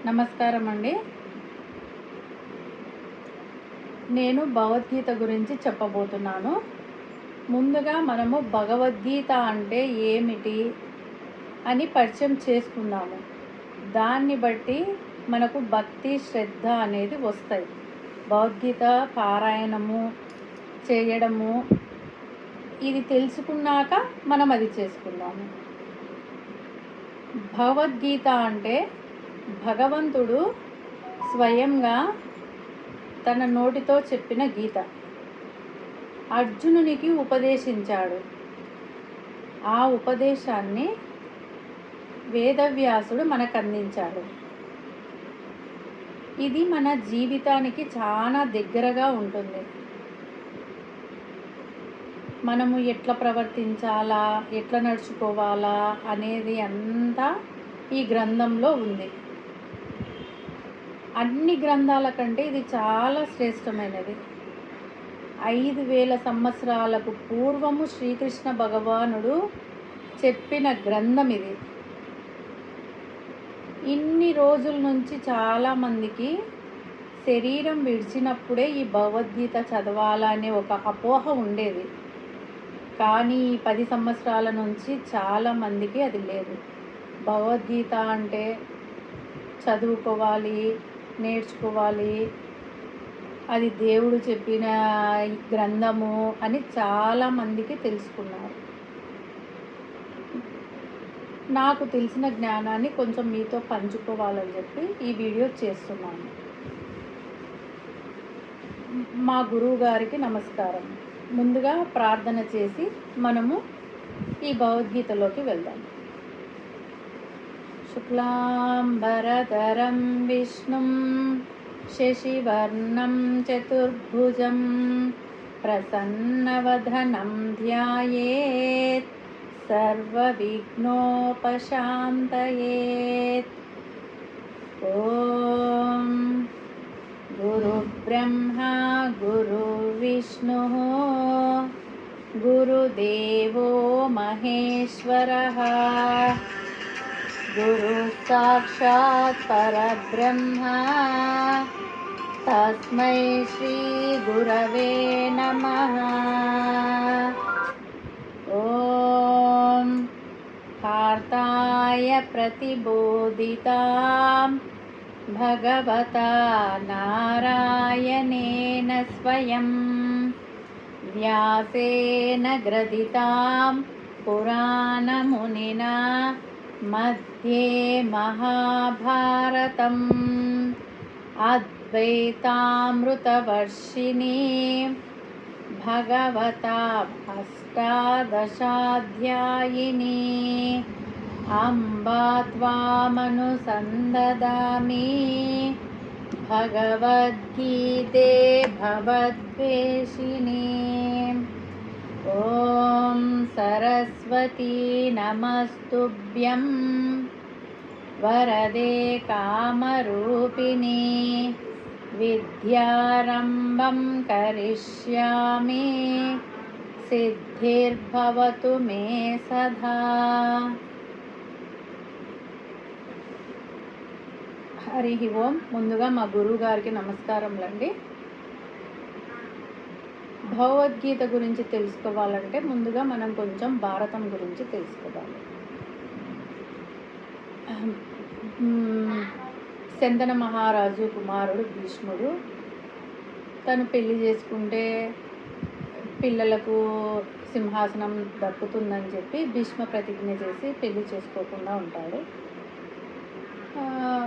నమస్కారం అండి. నేను భగవద్గీత గురించి చెప్పబోతున్నాను. ముందుగా మనము భగవద్గీత అంటే ఏమిటి అని పరిచయం చేసుకుందాము. దాన్ని బట్టి మనకు భక్తి, శ్రద్ధ అనేది వస్తాయి. భగవద్గీత పారాయణము చేయడము ఇది తెలుసుకున్నాక మనం అది చేసుకుందాము. భగవద్గీత అంటే భగవంతుడు స్వయంగా తన నోటితో చెప్పిన గీత అర్జునునికి ఉపదేశించాడు. ఆ ఉపదేశాన్ని వేదవ్యాసుడు మనకు అందించాడు. ఇది మన జీవితానికి చాలా దగ్గరగా ఉంటుంది. మనము ఎట్లా ప్రవర్తించాలా, ఎట్లా నడుచుకోవాలా అనేది అంతా ఈ గ్రంథంలో ఉంది. అన్ని గ్రంథాల కంటే ఇది చాలా శ్రేష్టమైనది. 5000 సంవత్సరాలకు పూర్వము శ్రీకృష్ణ భగవానుడు చెప్పిన గ్రంథం ఇది. ఇన్ని రోజుల నుంచి చాలామందికి శరీరం విడిచినప్పుడే ఈ భగవద్గీత చదవాలనే ఒక అపోహ ఉండేది. కానీ ఈ 10 సంవత్సరాల నుంచి చాలామందికి అది లేదు. భగవద్గీత అంటే చదువుకోవాలి, నేర్చుకోవాలి, అది దేవుడు చెప్పిన గ్రంథము అని చాలామందికి తెలుసుకున్నారు. నాకు తెలిసిన జ్ఞానాన్ని కొంచెం మీతో పంచుకోవాలని చెప్పి ఈ వీడియో చేస్తున్నాను. మా గురువు గారికి నమస్కారం. ముందుగా ప్రార్థన చేసి మనము ఈ భగవద్గీతలోకి వెళ్దాం. శుక్లాంబరధరం విష్ణుం శశివర్ణం చతుర్భుజం ప్రసన్నవదనం ధ్యాయేత్ సర్వవిఘ్నోపశాంతయేత్. ఓం గురుబ్రహ్మా గురువిష్ణుః గురుదేవో మహేశ్వరః గురు సాక్షాత్ పరబ్రహ్మ తస్మై శ్రీ గురవే నమః. ఓం కార్తాయ ప్రతిబోధితాం భగవతా నారాయణేన స్వయం వ్యాసేన గ్రథితాం పురాణమునినా మధ్యే మహాభారతం అద్వైతామృతవర్షిణీ భగవతా అష్టాదశాధ్యాయినీ అంబా త్వామనుసందదామి భగవద్గీతే భవద్వేషిణీ. ఓం సరస్వతీ నమస్తుభ్యం వరదే కామరూపిణీ విద్యారంభం కరిష్యామి సిద్ధిర్భవతు మే సదా. హరి ఓం. ముందుగా మా గురువు గారికి నమస్కారములండి. భగవద్గీత గురించి తెలుసుకోవాలంటే ముందుగా మనం కొంచెం భారతం గురించి తెలుసుకోవాలి. శంతన మహారాజు కుమారుడు భీష్ముడు తను పెళ్లి చేసుకుంటే పిల్లలకు సింహాసనం దక్కుతుందని చెప్పి భీష్మ ప్రతిజ్ఞ చేసి పెళ్లి చేసుకోకుండా ఉంటాడు.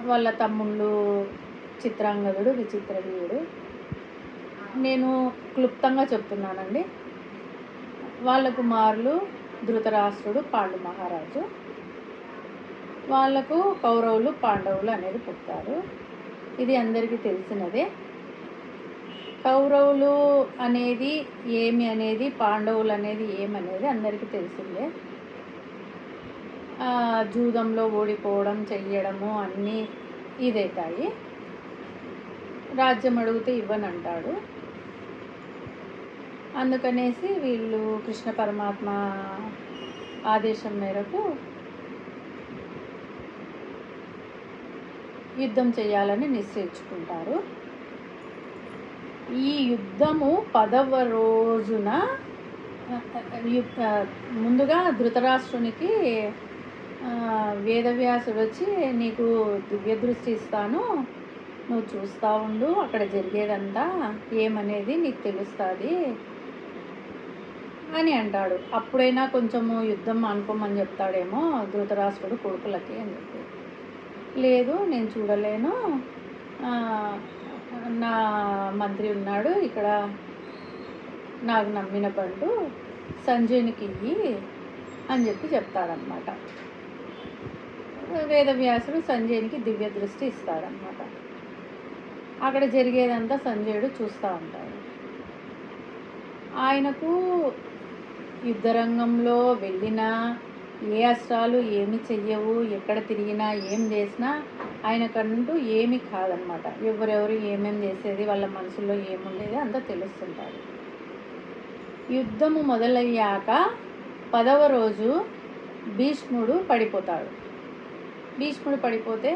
వాళ్ళ తమ్ముళ్ళు చిత్రాంగదుడు, విచిత్రవీయుడు. నేను క్లుప్తంగా చెప్తున్నానండి. వాళ్ళ కుమారులు ధృతరాష్ట్రుడు, పాండు మహారాజు. వాళ్లకు కౌరవులు, పాండవులు అనేది పుట్టారు. ఇది అందరికీ తెలిసినదే. కౌరవులు అనేది ఏమి అనేది, పాండవులు అనేది ఏమనేది అందరికీ తెలిసిందే. జూదంలో ఓడిపోవడం, చెయ్యడము అన్నీ ఇదవుతాయి. రాజ్యం అడిగితే ఇవ్వనంటాడు. అందుకనేసి వీళ్ళు కృష్ణ పరమాత్మ ఆదేశం మేరకు యుద్ధం చేయాలని నిశ్చయించుకుంటారు. ఈ యుద్ధము 10వ రోజున ముందుగా ధృతరాష్ట్రునికి వేదవ్యాసుడు వచ్చి, నీకు దివ్య దృష్టి ఇస్తాను, నువ్వు చూస్తూ ఉండు, అక్కడ జరిగేదంతా ఏమనేది నీకు తెలుస్తుంది అని అంటాడు. అప్పుడైనా కొంచెము యుద్ధం అనుకోమని చెప్తాడేమో ధృతరాష్ట్రుడు కొడుకులకి అని చెప్పి. లేదు, నేను చూడలేను, నా మంత్రి ఉన్నాడు ఇక్కడ, నాకు నమ్మిన బంటు సంజయునికి ఇయ్యి అని చెప్పి చెప్తాడనమాట. వేదవ్యాసుడు సంజయునికి దివ్య దృష్టి ఇస్తాడనమాట. అక్కడ జరిగేదంతా సంజయుడు చూస్తూ ఉంటాడు. ఆయనకు యుద్ధరంగంలో వెళ్ళినా ఏ అస్త్రాలు ఏమి చెయ్యవు, ఎక్కడ తిరిగినా ఏం చేసినా ఆయనకంటూ ఏమీ కాదనమాట. ఎవరెవరు ఏమేమి చేసేది, వాళ్ళ మనసులో ఏముండేది అంతా తెలుస్తుంటుంది. యుద్ధము మొదలయ్యాక 10వ రోజు భీష్ముడు పడిపోతాడు. భీష్ముడు పడిపోతే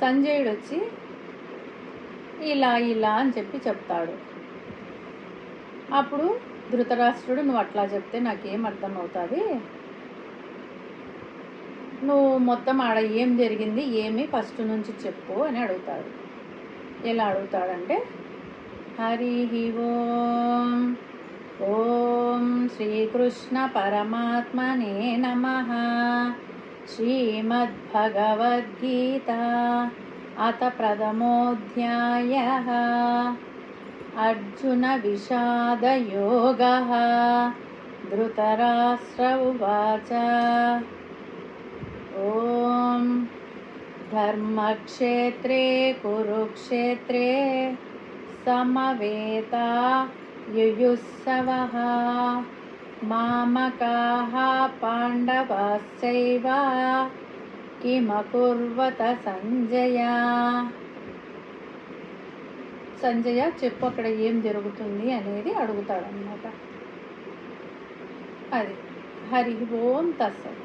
సంజయుడు వచ్చి ఇలా ఇలా అని చెప్పి చెప్తాడు. అప్పుడు ధృతరాష్ట్రుడు, నువ్వు అట్లా చెప్తే నాకేం అర్థమవుతుంది, నువ్వు మొత్తం ఆడ ఏం జరిగింది ఏమి ఫస్ట్ నుంచి చెప్పు అని అడుగుతాడు. ఎలా అడుగుతాడంటే, హరి ఓం ఓం శ్రీకృష్ణ పరమాత్మనే నమః. శ్రీమద్భగవద్గీత అత ప్రథమోऽధ్యాయః. అర్జున విషాదయోగః. ధృతరాష్ట్ర ఉవాచ ఓం ధర్మక్షేత్రే కురుక్షేత్రే సమవేతా యుయుత్సవః. మామకాః పాండవాశ్చైవ కిమకుర్వత సంజయ. సంజయ చెప్పు, అక్కడ ఏం జరుగుతుంది అనేది అడుగుతాడనమాట. అది హరి ఓం తత్సత్.